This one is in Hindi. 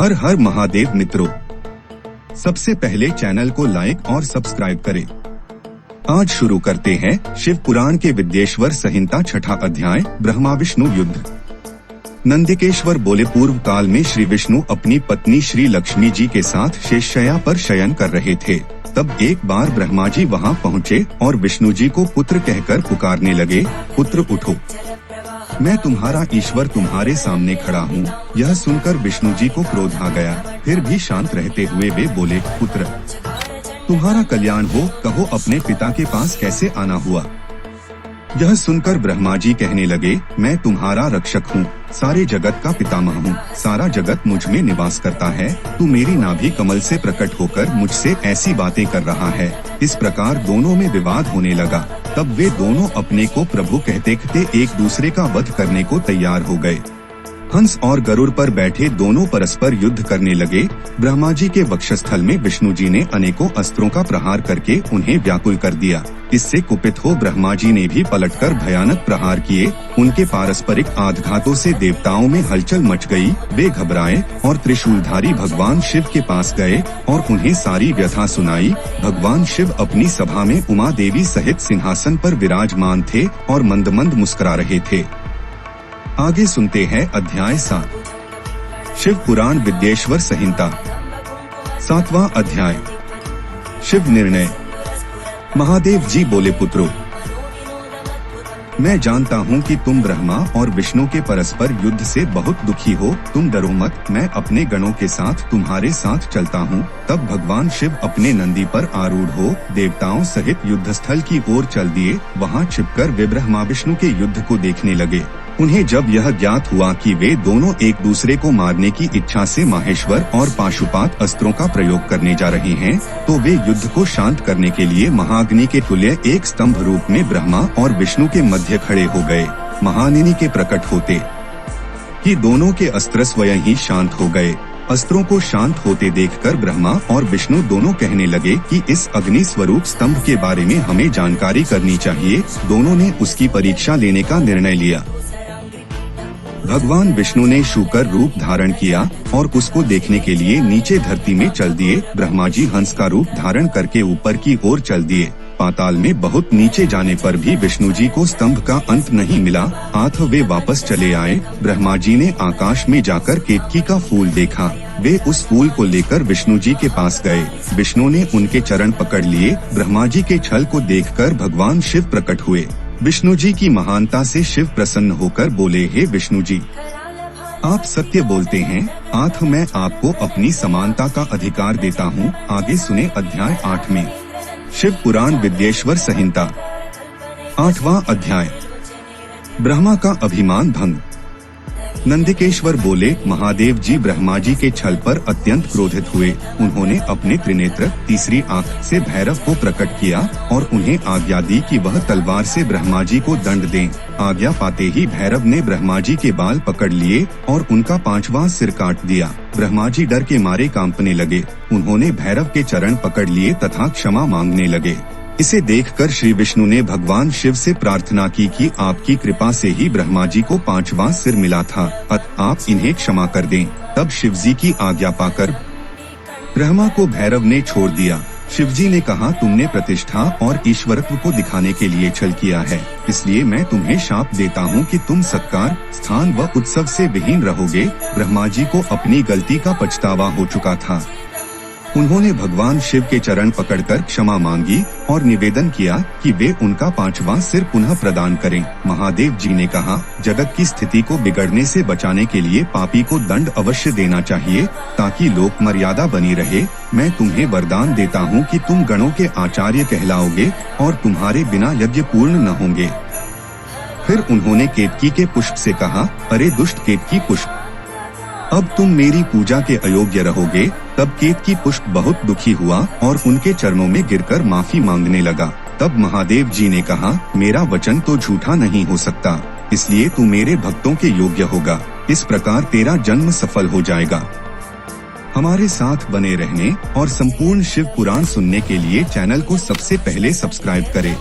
हर हर महादेव मित्रों, सबसे पहले चैनल को लाइक और सब्सक्राइब करें। आज शुरू करते हैं शिव पुराण के विद्येश्वर संहिता छठा अध्याय ब्रह्मा विष्णु युद्ध। नंदिकेश्वर बोले, पूर्व काल में श्री विष्णु अपनी पत्नी श्री लक्ष्मी जी के साथ शेषशय्या पर शयन कर रहे थे। तब एक बार ब्रह्मा जी वहां पहुँचे और विष्णु जी को पुत्र कहकर पुकारने लगे, पुत्र उठो, मैं तुम्हारा ईश्वर तुम्हारे सामने खड़ा हूँ। यह सुनकर विष्णु जी को क्रोध आ गया। फिर भी शांत रहते हुए वे बोले, पुत्र तुम्हारा कल्याण हो, कहो अपने पिता के पास कैसे आना हुआ। यह सुनकर ब्रह्मा जी कहने लगे, मैं तुम्हारा रक्षक हूँ, सारे जगत का पितामह हूँ, सारा जगत मुझ में निवास करता है। तू मेरी नाभि कमल से प्रकट होकर मुझसे ऐसी बातें कर रहा है। इस प्रकार दोनों में विवाद होने लगा। तब वे दोनों अपने को प्रभु कहते कहते एक दूसरे का वध करने को तैयार हो गए। हंस और गरुड़ पर बैठे दोनों परस्पर युद्ध करने लगे। ब्रह्मा जी के वक्षस्थल में विष्णु जी ने अनेकों अस्त्रों का प्रहार करके उन्हें व्याकुल कर दिया। इससे कुपित हो ब्रह्मा जी ने भी पलटकर भयानक प्रहार किए। उनके पारस्परिक आघातों से देवताओं में हलचल मच गई। वे घबराए और त्रिशूलधारी भगवान शिव के पास गए और उन्हें सारी व्यथा सुनाई। भगवान शिव अपनी सभा में उमा देवी सहित सिंहासन पर विराजमान थे और मंद मंद मुस्कुरा रहे थे। आगे सुनते हैं अध्याय 7 शिव पुराण विद्येश्वर संहिता। 7वां अध्याय शिव निर्णय। महादेव जी बोले, पुत्रों मैं जानता हूँ कि तुम ब्रह्मा और विष्णु के परस्पर युद्ध से बहुत दुखी हो। तुम डरो मत, मैं अपने गणों के साथ तुम्हारे साथ चलता हूँ। तब भगवान शिव अपने नंदी पर आरूढ़ हो देवताओं सहित युद्धस्थल की ओर चल दिए। वहाँ छिपकर वे ब्रह्मा विष्णु के युद्ध को देखने लगे। उन्हें जब यह ज्ञात हुआ कि वे दोनों एक दूसरे को मारने की इच्छा से माहेश्वर और पाशुपात अस्त्रों का प्रयोग करने जा रहे हैं, तो वे युद्ध को शांत करने के लिए महाअग्नि के तुल्य एक स्तंभ रूप में ब्रह्मा और विष्णु के मध्य खड़े हो गए। महाअग्नि के प्रकट होते ही दोनों के अस्त्र स्वयं ही शांत हो गए। अस्त्रों को शांत होते देखकर ब्रह्मा और विष्णु दोनों कहने लगे कि इस अग्नि स्वरूप स्तंभ के बारे में हमें जानकारी करनी चाहिए। दोनों ने उसकी परीक्षा लेने का निर्णय लिया। भगवान विष्णु ने शूकर रूप धारण किया और उसको देखने के लिए नीचे धरती में चल दिए। ब्रह्मा जी हंस का रूप धारण करके ऊपर की ओर चल दिए। पाताल में बहुत नीचे जाने पर भी विष्णु जी को स्तंभ का अंत नहीं मिला। आठ वे वापस चले आए। ब्रह्मा जी ने आकाश में जाकर केतकी का फूल देखा। वे उस फूल को लेकर विष्णु जी के पास गए। विष्णु ने उनके चरण पकड़ लिए। ब्रह्मा जी के छल को देखकर भगवान शिव प्रकट हुए। विष्णु जी की महानता से शिव प्रसन्न होकर बोले, हे विष्णु जी, आप सत्य बोलते हैं। आठ मैं आपको अपनी समानता का अधिकार देता हूँ। आगे सुने अध्याय 8 में शिव पुराण विद्येश्वर संहिता। 8वां अध्याय ब्रह्मा का अभिमान भंग। नंदिकेश्वर बोले, महादेव जी ब्रह्मा जी के छल पर अत्यंत क्रोधित हुए। उन्होंने अपने त्रिनेत्र तीसरी आंख से भैरव को प्रकट किया और उन्हें आज्ञा दी कि वह तलवार से ब्रह्मा जी को दंड दें। आज्ञा पाते ही भैरव ने ब्रह्मा जी के बाल पकड़ लिए और उनका 5वां सिर काट दिया। ब्रह्मा जी डर के मारे कांपने लगे। उन्होंने भैरव के चरण पकड़ लिए तथा क्षमा मांगने लगे। इसे देखकर श्री विष्णु ने भगवान शिव से प्रार्थना की कि आपकी कृपा से ही ब्रह्मा जी को 5वां सिर मिला था, अतः आप इन्हें क्षमा कर दें। तब शिव जी की आज्ञा पाकर ब्रह्मा को भैरव ने छोड़ दिया। शिव जी ने कहा, तुमने प्रतिष्ठा और ईश्वरत्व को दिखाने के लिए छल किया है, इसलिए मैं तुम्हें शाप देता हूँ कि तुम सत्कार, स्थान व उत्सव से विहीन रहोगे। ब्रह्मा जी को अपनी गलती का पछतावा हो चुका था। उन्होंने भगवान शिव के चरण पकड़कर क्षमा मांगी और निवेदन किया कि वे उनका 5वां सिर पुनः प्रदान करें। महादेव जी ने कहा, जगत की स्थिति को बिगड़ने से बचाने के लिए पापी को दंड अवश्य देना चाहिए ताकि लोक मर्यादा बनी रहे। मैं तुम्हें वरदान देता हूँ कि तुम गणों के आचार्य कहलाओगे और तुम्हारे बिना यज्ञ पूर्ण न होंगे। फिर उन्होंने केतकी के पुष्प से कहा, अरे दुष्ट केतकी पुष्प, अब तुम मेरी पूजा के अयोग्य रहोगे। तब केतकी पुष्प बहुत दुखी हुआ और उनके चरणों में गिरकर माफी मांगने लगा। तब महादेव जी ने कहा, मेरा वचन तो झूठा नहीं हो सकता, इसलिए तू मेरे भक्तों के योग्य होगा। इस प्रकार तेरा जन्म सफल हो जाएगा। हमारे साथ बने रहने और संपूर्ण शिव पुराण सुनने के लिए चैनल को सबसे पहले सब्सक्राइब करें।